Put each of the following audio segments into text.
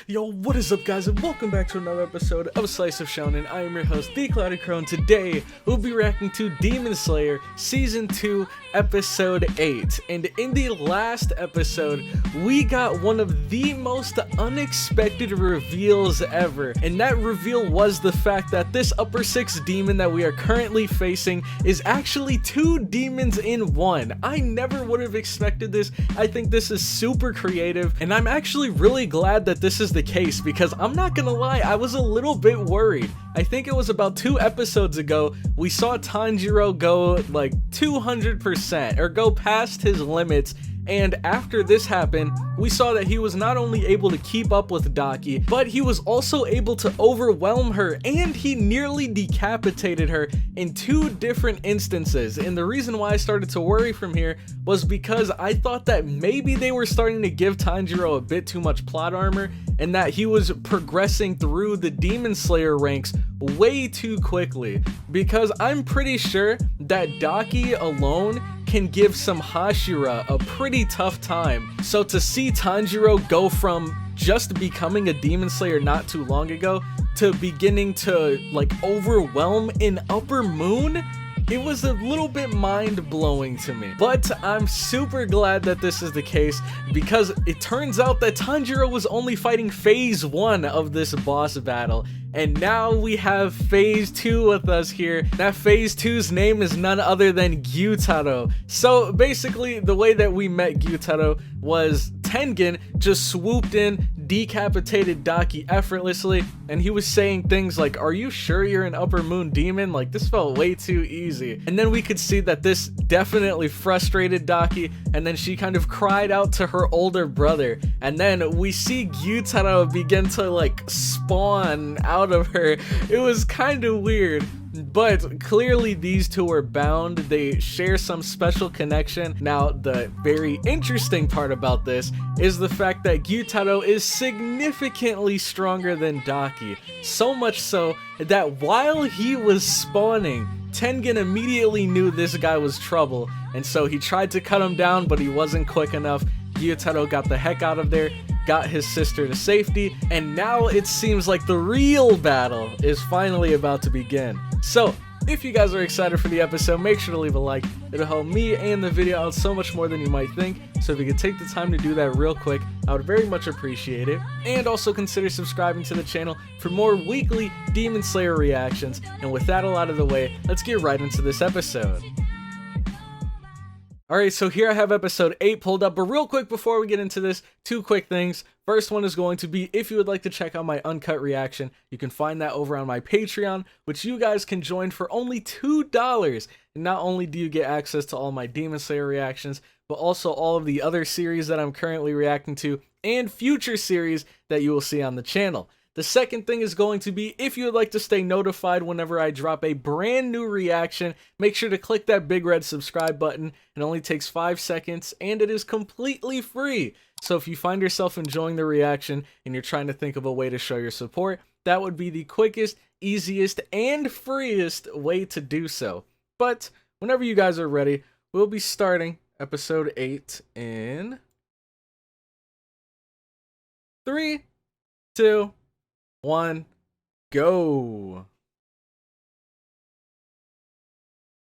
Yo, what is up guys, and welcome back to another episode of Slice of Shonen. I am your host, The Cloudy Crow, and today we'll be reacting to Demon Slayer Season 2, Episode 8. And in the last episode, we got one of the most unexpected reveals ever. And that reveal was the fact that this upper 6 demon that we are currently facing is actually 2 demons in one. I never would have expected this. I think this is super creative, and I'm actually really glad that this is the case, because I'm not gonna lie, I was a little bit worried. I think it was about 2 episodes ago we saw Tanjiro go like 200% or go past his limits, and after this happened, we saw that he was not only able to keep up with Daki, but he was also able to overwhelm her, and he nearly decapitated her in 2 different instances. And the reason why I started to worry from here was because I thought that maybe they were starting to give Tanjiro a bit too much plot armor, and that he was progressing through the Demon Slayer ranks way too quickly, because I'm pretty sure that Daki alone can give some Hashira a pretty tough time. So to see Tanjiro go from just becoming a Demon Slayer not too long ago to beginning to like overwhelm an Upper Moon, it was a little bit mind-blowing to me. But I'm super glad that this is the case, because it turns out that Tanjiro was only fighting phase 1 of this boss battle, and now we have phase 2 with us here. That phase 2's name is none other than Gyutaro. So basically the way that we met Gyutaro was Tengen just swooped in, decapitated Daki effortlessly, and he was saying things like, "Are you sure you're an Upper Moon demon? Like, this felt way too easy." And then we could see that this definitely frustrated Daki, and then she kind of cried out to her older brother, and then we see Gyutaro begin to like spawn out of her. It was kind of weird. But clearly these two are bound. They share some special connection. Now, the very interesting part about this is the fact that Gyutaro is significantly stronger than Daki. So much so that while he was spawning, Tengen immediately knew this guy was trouble, and so he tried to cut him down, but he wasn't quick enough. Gyutaro got the heck out of there, got his sister to safety, and now it seems like the real battle is finally about to begin. So, if you guys are excited for the episode, make sure to leave a like. It'll help me and the video out so much more than you might think, so if you could take the time to do that real quick, I would very much appreciate it. And also consider subscribing to the channel for more weekly Demon Slayer reactions. And with that all out of the way, let's get right into this episode. Alright, so here I have episode 8 pulled up, but real quick before we get into this, 2 quick things. First one is going to be, if you would like to check out my uncut reaction, you can find that over on my Patreon, which you guys can join for only $2. And not only do you get access to all my Demon Slayer reactions, but also all of the other series that I'm currently reacting to, and future series that you will see on the channel. The second thing is going to be, if you would like to stay notified whenever I drop a brand new reaction, make sure to click that big red subscribe button. It only takes 5 seconds, and it is completely free. So if you find yourself enjoying the reaction and you're trying to think of a way to show your support, that would be the quickest, easiest, and freest way to do so. But whenever you guys are ready, we'll be starting episode 8 in 3, 2, 1, go.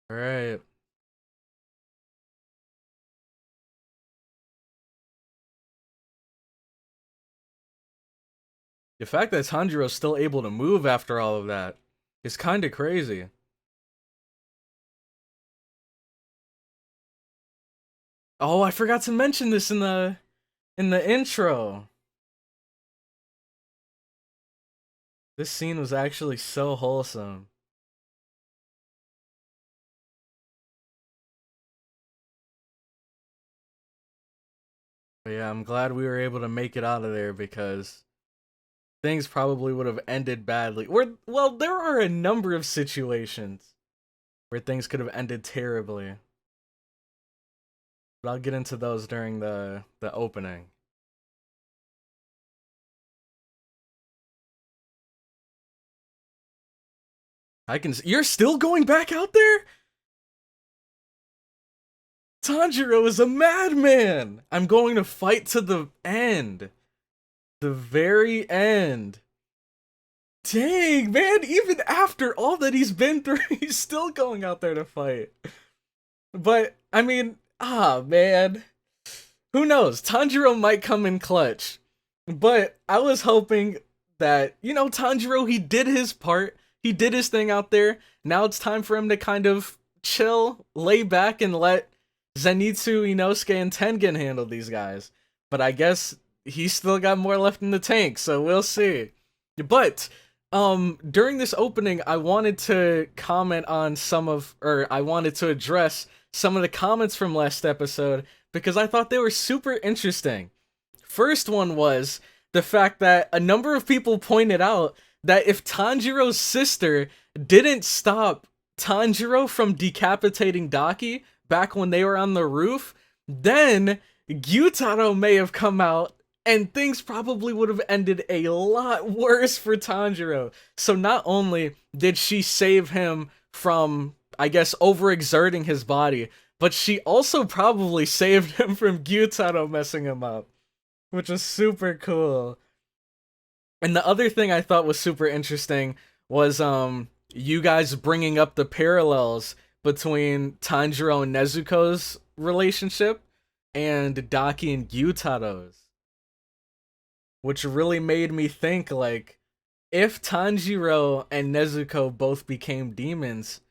All right. The fact that Tanjiro's still able to move after all of that is kind of crazy. Oh, I forgot to mention this in the intro. This scene was actually so wholesome. But yeah, I'm glad we were able to make it out of there, because things probably would have ended badly. Well, there are a number of situations where things could have ended terribly. But I'll get into those during the opening. You're still going back out there? Tanjiro is a madman! I'm going to fight to the end. The very end. Dang, man, even after all that he's been through, he's still going out there to fight. But, I mean, man. Who knows? Tanjiro might come in clutch. But I was hoping that, Tanjiro, he did his part. He did his thing out there. Now it's time for him to kind of chill, lay back, and let Zenitsu, Inosuke, and Tengen handle these guys. But I guess he's still got more left in the tank, so we'll see. But during this opening, I wanted to comment on I wanted to address some of the comments from last episode because I thought they were super interesting. First one was the fact that a number of people pointed out that if Tanjiro's sister didn't stop Tanjiro from decapitating Daki back when they were on the roof, then Gyutaro may have come out and things probably would have ended a lot worse for Tanjiro. So not only did she save him from, I guess, overexerting his body, but she also probably saved him from Gyutaro messing him up, which is super cool. And the other thing I thought was super interesting was you guys bringing up the parallels between Tanjiro and Nezuko's relationship and Daki and Gyutaro's, which really made me think, like, if Tanjiro and Nezuko both became demons,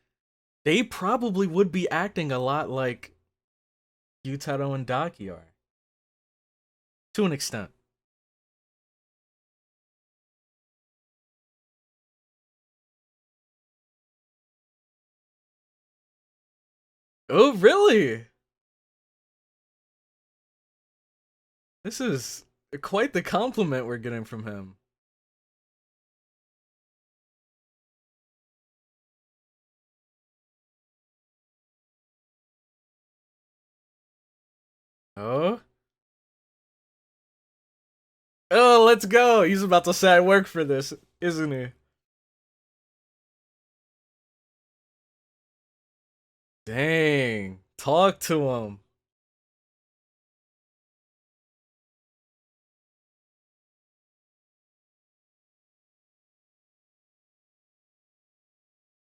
they probably would be acting a lot like Gyutaro and Daki are. To an extent. Oh, really? This is quite the compliment we're getting from him. Oh? Oh, let's go! He's about to say I work for this, isn't he? Dang. Talk to him.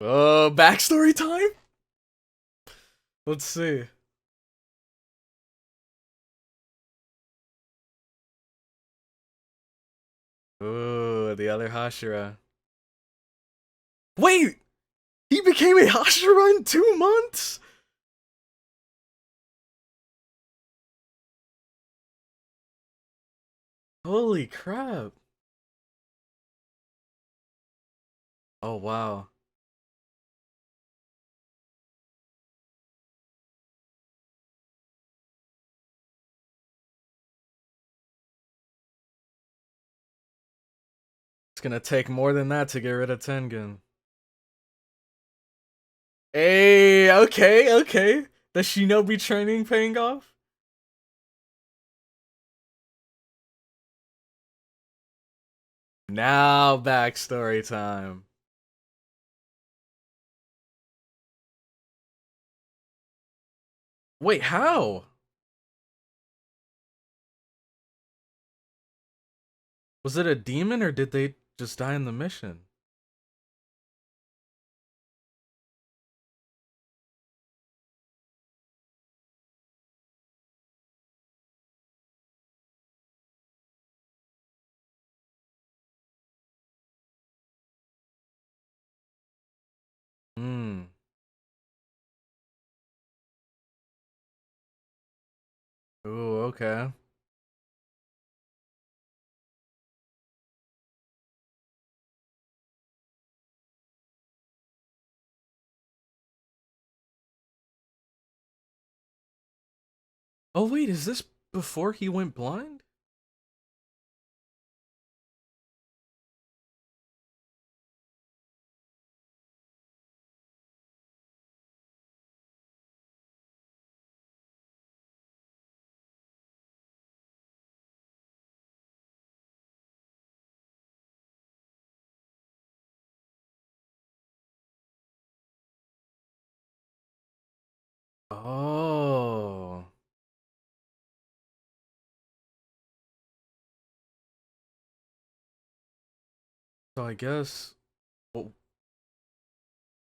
Backstory time? Let's see. Ooh, the other Hashira. Wait! He became a Hashira in 2 months? Holy crap. Oh, wow. It's gonna take more than that to get rid of Tengen. Hey, okay. The Shinobi training paying off? Now backstory time. Wait, how? Was it a demon or did they just die in the mission? Hmm. Ooh, okay. Oh wait, is this before he went blind? Oh. So well,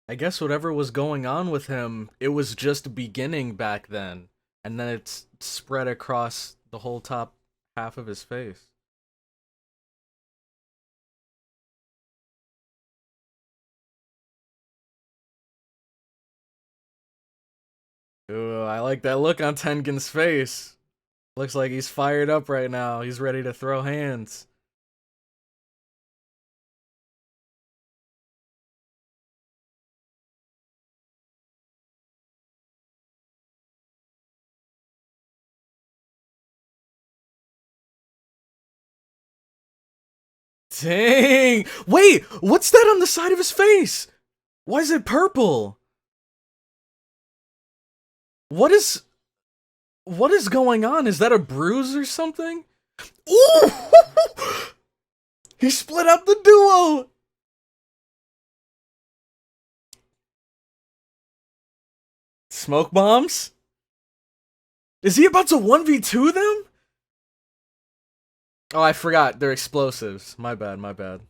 I guess whatever was going on with him, it was just beginning back then, and then it's spread across the whole top half of his face. Ooh, I like that look on Tengen's face. Looks like he's fired up right now. He's ready to throw hands. Dang! Wait, what's that on the side of his face? Why is it purple? What is going on? Is that a bruise or something? Ooh! He split up the duo! Smoke bombs? Is he about to 1v2 them? Oh, I forgot. They're explosives. My bad, my bad.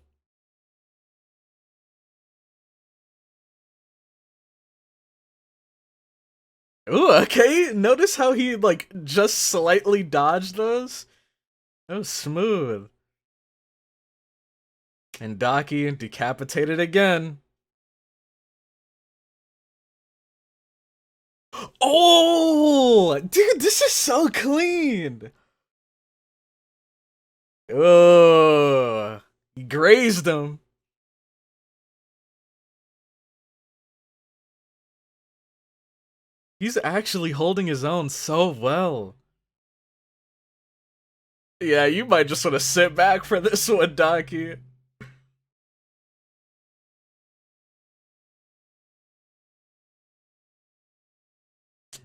Ooh, okay. Notice how he, like, just slightly dodged those? That was smooth. And Daki decapitated again. Oh! Dude, this is so clean! Oh, he grazed him. He's actually holding his own so well. Yeah, you might just want to sit back for this one, Daki.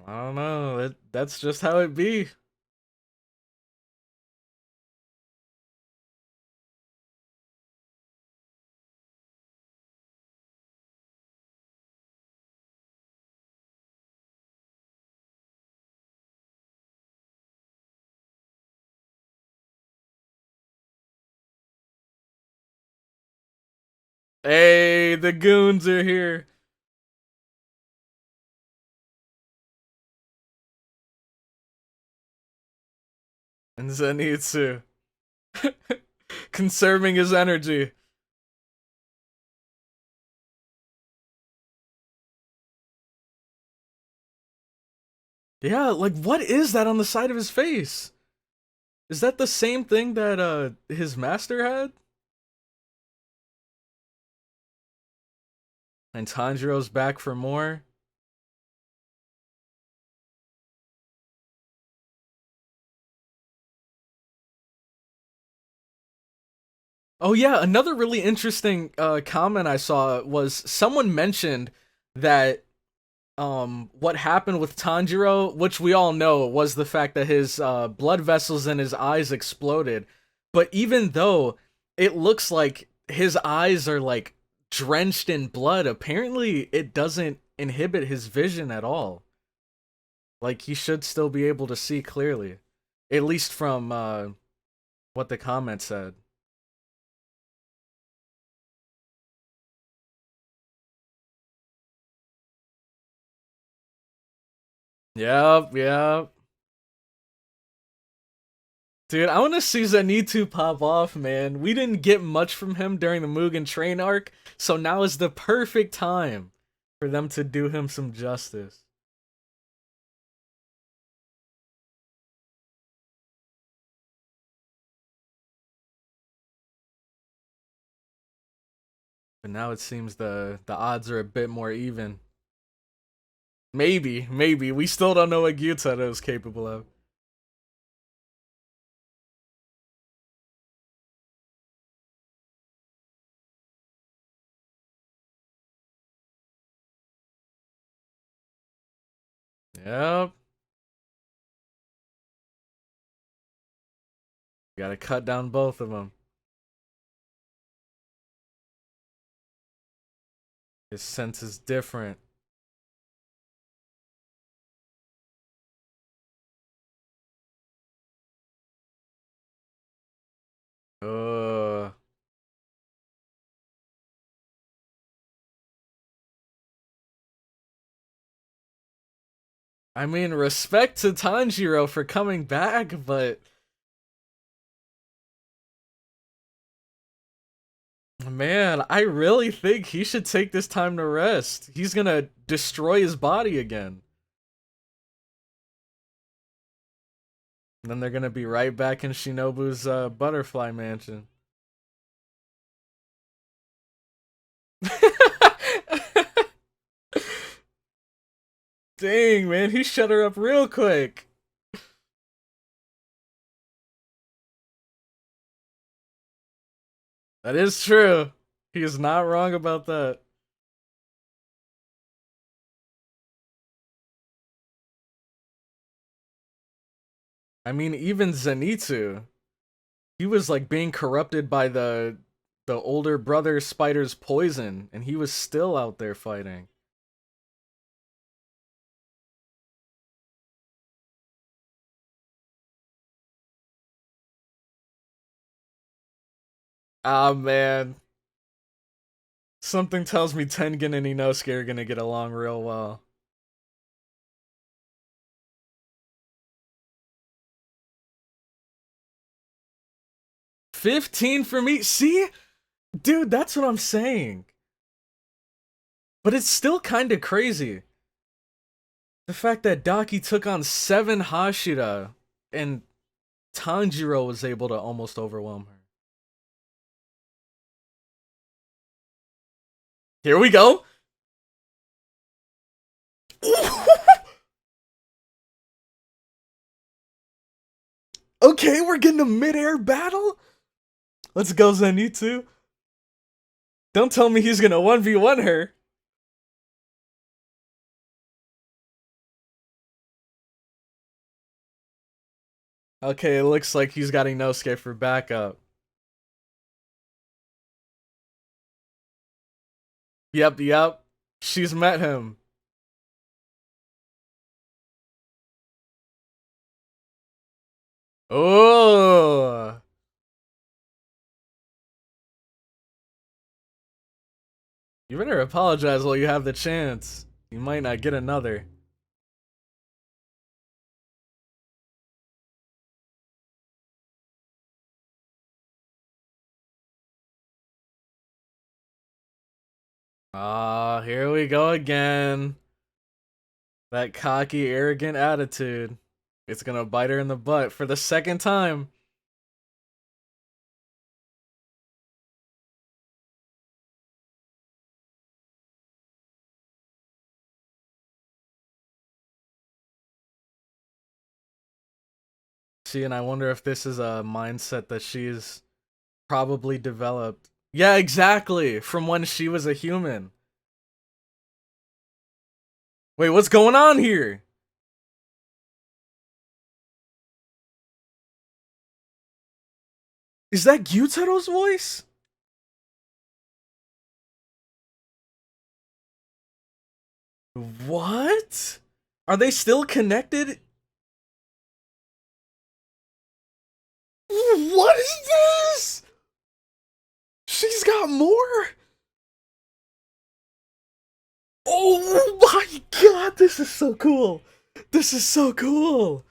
I don't know. That's just how it be. Hey, the goons are here. And Zenitsu. Conserving his energy. Yeah, like, what is that on the side of his face? Is that the same thing that, his master had? And Tanjiro's back for more? Oh yeah, another really interesting comment I saw was someone mentioned that what happened with Tanjiro, which we all know was the fact that his blood vessels in his eyes exploded. But even though it looks like his eyes are like drenched in blood, apparently it doesn't inhibit his vision at all. Like he should still be able to see clearly. At least from what the comment said. Yep, yep. Dude, I want to see Zenitsu pop off, man. We didn't get much from him during the Mugen train arc, so now is the perfect time for them to do him some justice. But now it seems the odds are a bit more even. Maybe. We still don't know what Gyutaro is capable of. Yep. Gotta cut down both of them. His sense is different. Ugh. I mean, respect to Tanjiro for coming back, but man, I really think he should take this time to rest. He's gonna destroy his body again. And then they're gonna be right back in Shinobu's butterfly mansion. Dang, man, he shut her up real quick. That is true. He is not wrong about that. I mean, even Zenitsu, he was like being corrupted by the older brother spider's poison, and he was still out there fighting. Ah, man. Something tells me Tengen and Inosuke are gonna get along real well. $15 for me? See? Dude, that's what I'm saying. But it's still kinda crazy. The fact that Daki took on 7 Hashira, and Tanjiro was able to almost overwhelm her. Here we go! Okay, we're getting a mid-air battle? Let's go, Zenitsu. Don't tell me he's gonna 1v1 her. Okay, it looks like he's got Inosuke for backup. Yep. She's met him. Oh. You better apologize while you have the chance. You might not get another. Ah, here we go again. That cocky, arrogant attitude. It's gonna bite her in the butt for the second time. See, and I wonder if this is a mindset that she's probably developed. Yeah, exactly. From when she was a human. Wait, what's going on here? Is that Gyutaro's voice? What? Are they still connected? What is this? She's got more? Oh my god, this is so cool. This is so cool.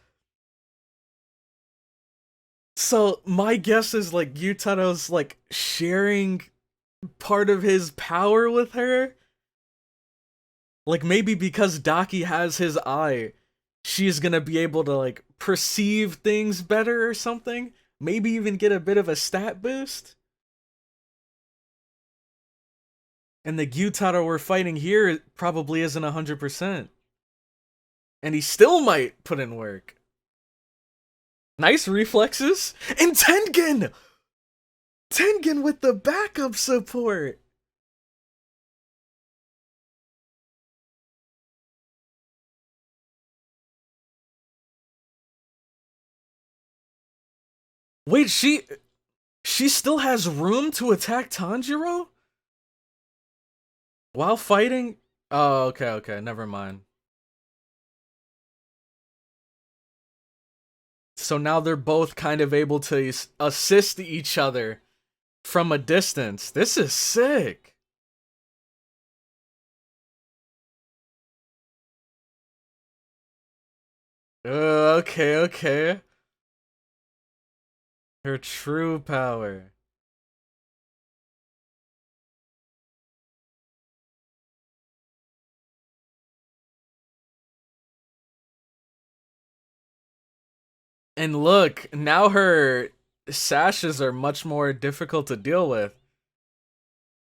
So my guess is like Gyutaro's like sharing part of his power with her. Like maybe because Daki has his eye, she's gonna be able to like perceive things better or something. Maybe even get a bit of a stat boost. And the Gyutaro we're fighting here probably isn't 100%. And he still might put in work. Nice reflexes. And Tengen! Tengen with the backup support! Wait, she still has room to attack Tanjiro? While fighting? Oh, okay, never mind. So now they're both kind of able to assist each other from a distance. This is sick. Okay, okay. Her true power. And look, now her sashes are much more difficult to deal with.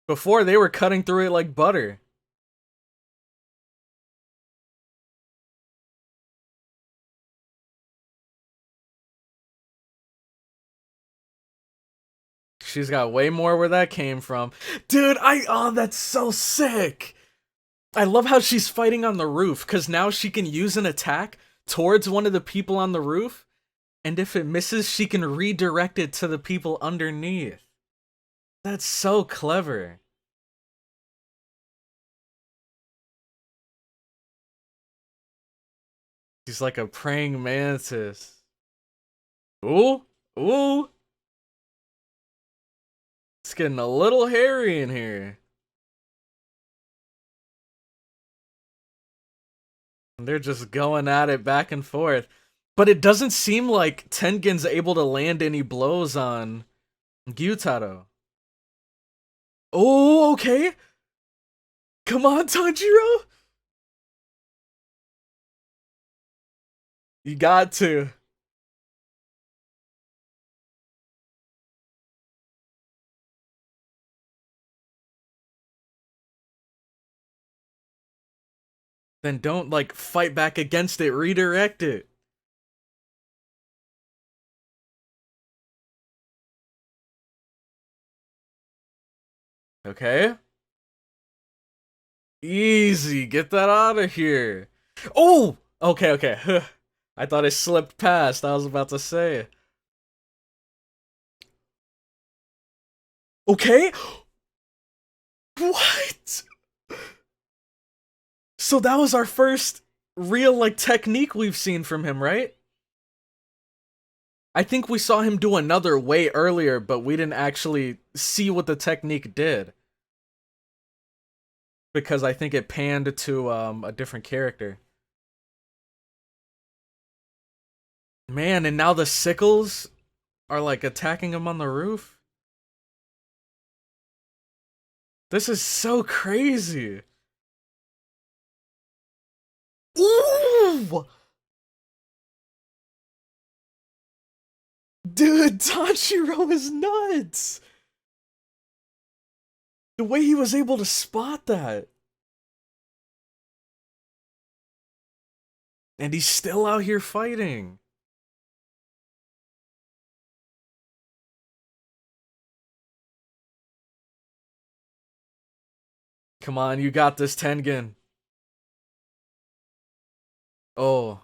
Before, they were cutting through it like butter. She's got way more where that came from. Dude, oh, that's so sick. I love how she's fighting on the roof, because now she can use an attack towards one of the people on the roof, and if it misses, she can redirect it to the people underneath. That's so clever. She's like a praying mantis. Ooh, ooh. It's getting a little hairy in here. They're just going at it back and forth. But it doesn't seem like Tengen's able to land any blows on Gyutaro. Oh, okay. Come on, Tanjiro. You got to. Then don't, like, fight back against it. Redirect it. Okay. Easy. Get that out of here. Oh! Okay, okay. I thought I slipped past. I was about to say. Okay? What? So that was our first real, like, technique we've seen from him, right? I think we saw him do another way earlier, but we didn't actually see what the technique did. Because I think it panned to a different character. Man, and now the sickles are like attacking him on the roof. This is so crazy. Ooh! Dude, Tanjiro is nuts! The way he was able to spot that. And he's still out here fighting. Come on, you got this, Tengen. Oh.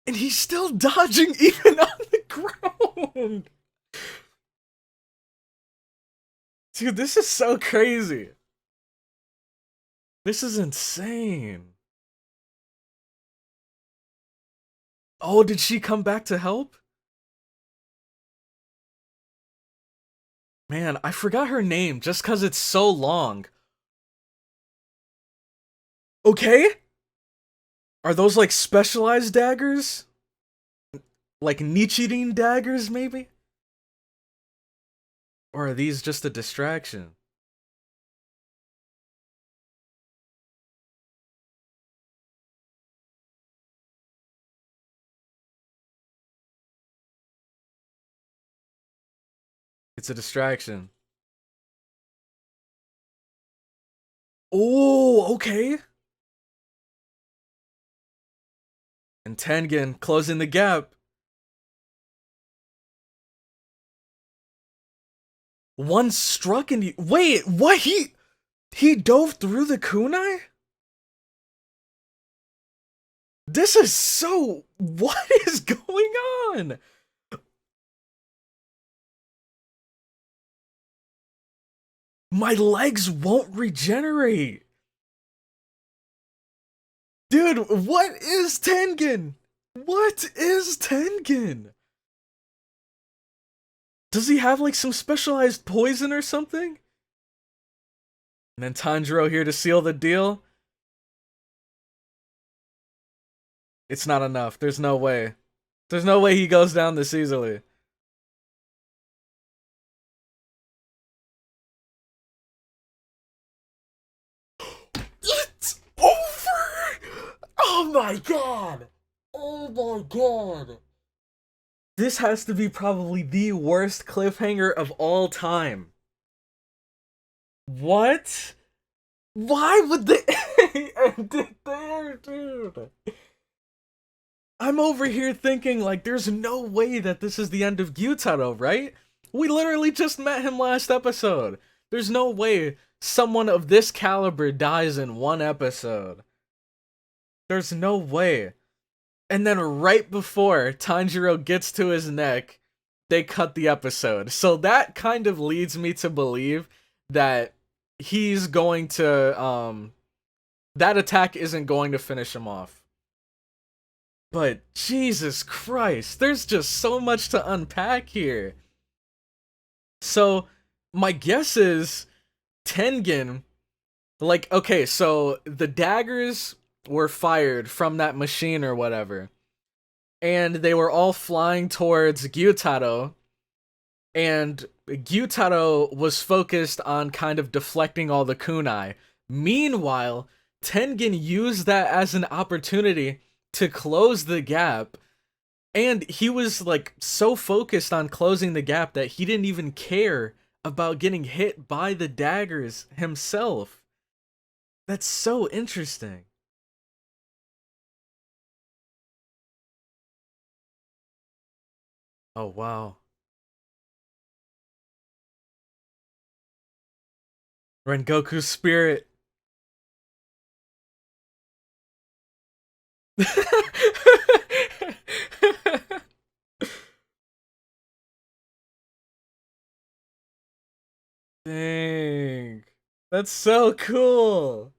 And he's still dodging even on the ground. Dude, this is so crazy. This is insane. Oh, did she come back to help? Man, I forgot her name just because it's so long. Okay? Are those like specialized daggers? Like Nichirin daggers, maybe? Or are these just a distraction? It's a distraction. Oh, okay. And Tengen closing the gap. One struck and wait, what? He dove through the kunai? This is so, what is going on? My legs won't regenerate. Dude, what is Tengen? What is Tengen? Does he have like some specialized poison or something? And then Tanjiro here to seal the deal. It's not enough. There's no way. There's no way he goes down this easily. It's over! Oh my god! Oh my god! This has to be probably the worst cliffhanger of all time. What? Why would they end it there, dude? I'm over here thinking, like, there's no way that this is the end of Gyutaro, right? We literally just met him last episode. There's no way someone of this caliber dies in one episode. There's no way. And then right before Tanjiro gets to his neck, they cut the episode. So that kind of leads me to believe that he's going to, that attack isn't going to finish him off. But Jesus Christ, there's just so much to unpack here. So my guess is Tengen, like, okay, so the daggers were fired from that machine or whatever, and they were all flying towards Gyutaro, and Gyutaro was focused on kind of deflecting all the kunai. Meanwhile, Tengen used that as an opportunity to close the gap, and he was like so focused on closing the gap that he didn't even care about getting hit by the daggers himself. That's so interesting. Oh wow. Rengoku's spirit. Dang. That's so cool.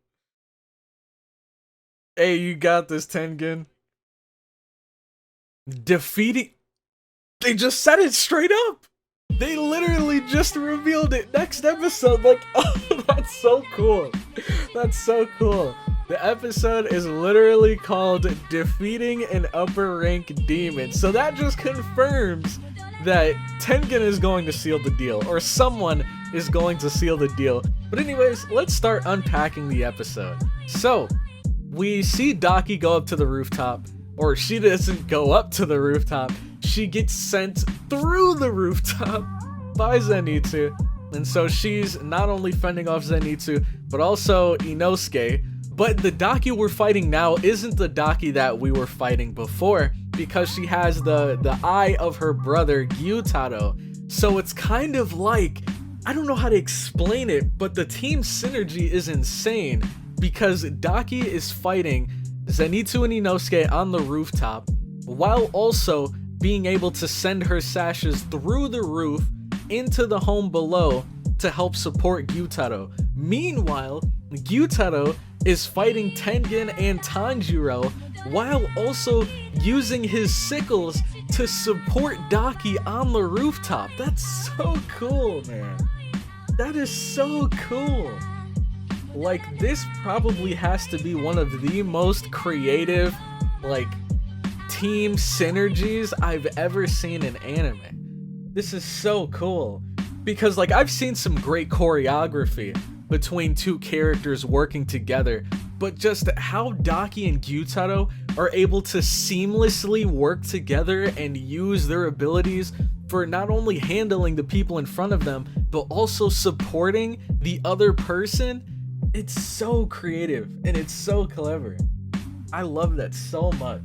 Hey, you got this, Tengen. Defeating... They just said it straight up. They literally just revealed it next episode. Like, oh, that's so cool. That's so cool. The episode is literally called Defeating an Upper Rank Demon. So that just confirms that Tengen is going to seal the deal, or someone is going to seal the deal. But anyways, let's start unpacking the episode. So, we see Daki go up to the rooftop, or she doesn't go up to the rooftop, she gets sent through the rooftop by Zenitsu. And so she's not only fending off Zenitsu, but also Inosuke. But the Daki we're fighting now isn't the Daki that we were fighting before, because she has the eye of her brother Gyutaro. So it's kind of like, I don't know how to explain it, but the team synergy is insane, because Daki is fighting Zenitsu and Inosuke on the rooftop, while also being able to send her sashes through the roof into the home below to help support Gyutaro. Meanwhile, Gyutaro is fighting Tengen and Tanjiro while also using his sickles to support Daki on the rooftop. That's so cool, man. That is so cool. Like, this probably has to be one of the most creative, like, team synergies I've ever seen in anime. This is so cool. Because, like, I've seen some great choreography between two characters working together, but just how Daki and Gyutaro are able to seamlessly work together and use their abilities for not only handling the people in front of them, but also supporting the other person. It's so creative and it's so clever. I love that so much.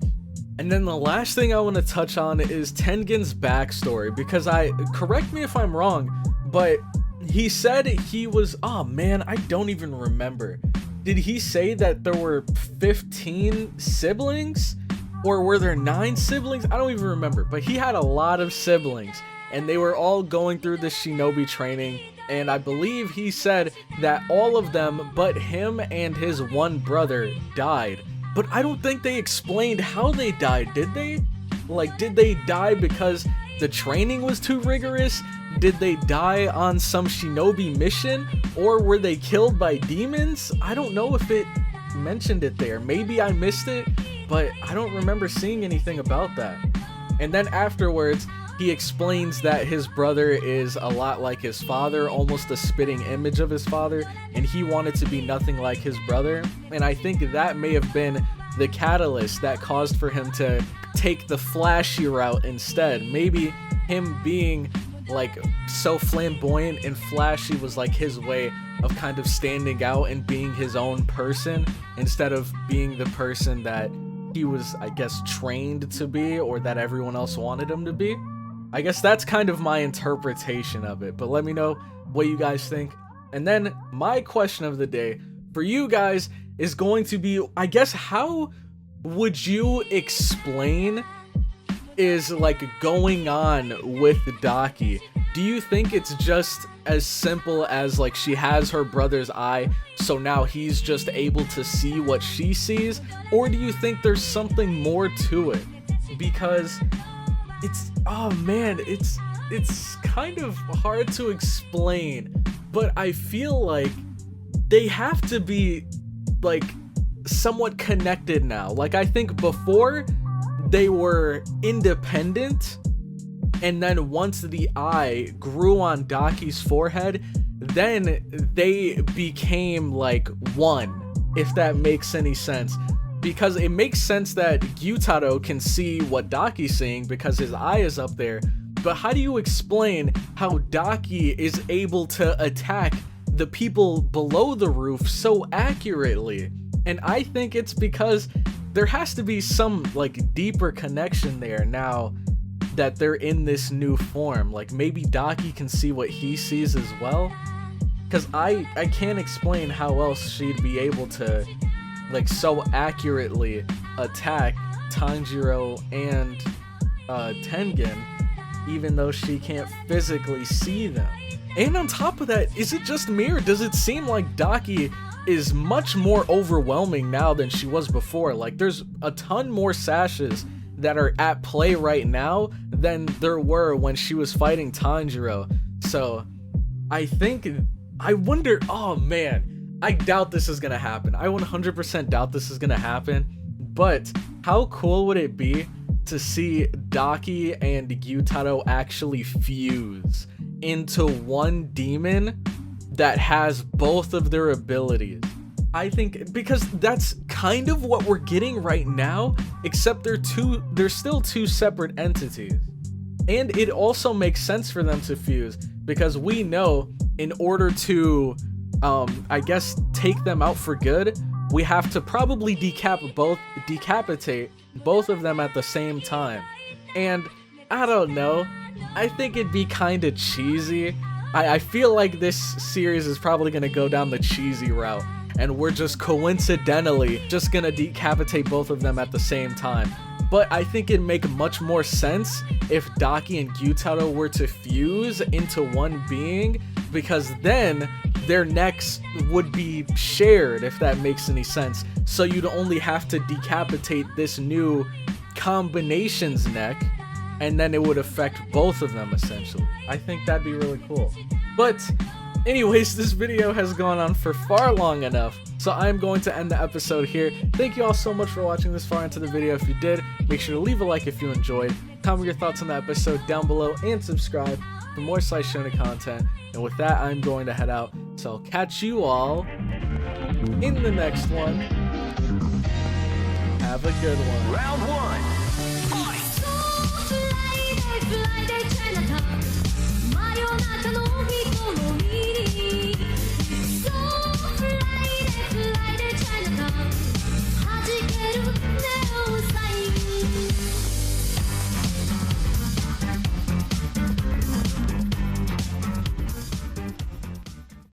And then the last thing I want to touch on is Tengen's backstory, because correct me if I'm wrong, but he said he was, oh man, I don't even remember. Did he say that there were 15 siblings? Or were there 9 siblings? I don't even remember, but he had a lot of siblings, and they were all going through the shinobi training, and I believe he said that all of them but him and his one brother died. But I don't think they explained how they died, did they? Like, did they die because the training was too rigorous? Did they die on some shinobi mission? Or were they killed by demons? I don't know if it mentioned it there. Maybe I missed it, but I don't remember seeing anything about that. And then afterwards, he explains that his brother is a lot like his father, almost a spitting image of his father, and he wanted to be nothing like his brother. And I think that may have been the catalyst that caused for him to take the flashy route instead. Maybe him being like so flamboyant and flashy was like his way of kind of standing out and being his own person instead of being the person that he was, I guess, trained to be, or that everyone else wanted him to be. I guess that's kind of my interpretation of it, but let me know what you guys think. And then my question of the day for you guys is going to be, I guess, how would you explain is like going on with Daki? Do you think it's just as simple as like she has her brother's eye, so now he's just able to see what she sees? Or do you think there's something more to it? Because it's, oh man, it's kind of hard to explain, but I feel like they have to be like somewhat connected now. Like I think before they were independent, and then once the eye grew on Daki's forehead, then they became like one, if that makes any sense. Because it makes sense that Gyutaro can see what Daki's seeing because his eye is up there, but how do you explain how Daki is able to attack the people below the roof so accurately? And I think it's because there has to be some like deeper connection there now that they're in this new form. Like maybe Daki can see what he sees as well, because I can't explain how else she'd be able to like so accurately attack Tanjiro and Tengen, even though she can't physically see them. And on top of that, is it just me, or does it seem like Daki is much more overwhelming now than she was before? Like there's a ton more sashes that are at play right now than there were when she was fighting Tanjiro. So I wonder, oh man, I doubt this is gonna happen. I 100% doubt this is gonna happen, but how cool would it be to see Daki and Gyutaro actually fuse into one demon that has both of their abilities? I think, because that's kind of what we're getting right now, except they're still two separate entities. And it also makes sense for them to fuse, because we know in order to I guess take them out for good, we have to probably decapitate both of them at the same time. And I don't know, I think it'd be kind of cheesy. I feel like this series is probably gonna go down the cheesy route, and we're just coincidentally just gonna decapitate both of them at the same time. But I think it'd make much more sense if Daki and Gyutaro were to fuse into one being, because then their necks would be shared, if that makes any sense. So you'd only have to decapitate this new combination's neck, and then it would affect both of them essentially. I think that'd be really cool. But anyways, this video has gone on for far long enough, so I'm going to end the episode here. Thank you all so much for watching this far into the video. If you did, make sure to leave a like if you enjoyed, comment your thoughts on the episode down below, and subscribe for more Slice Shonen content. And with that, I'm going to head out, so I'll catch you all in the next one. Have a good one. Round one.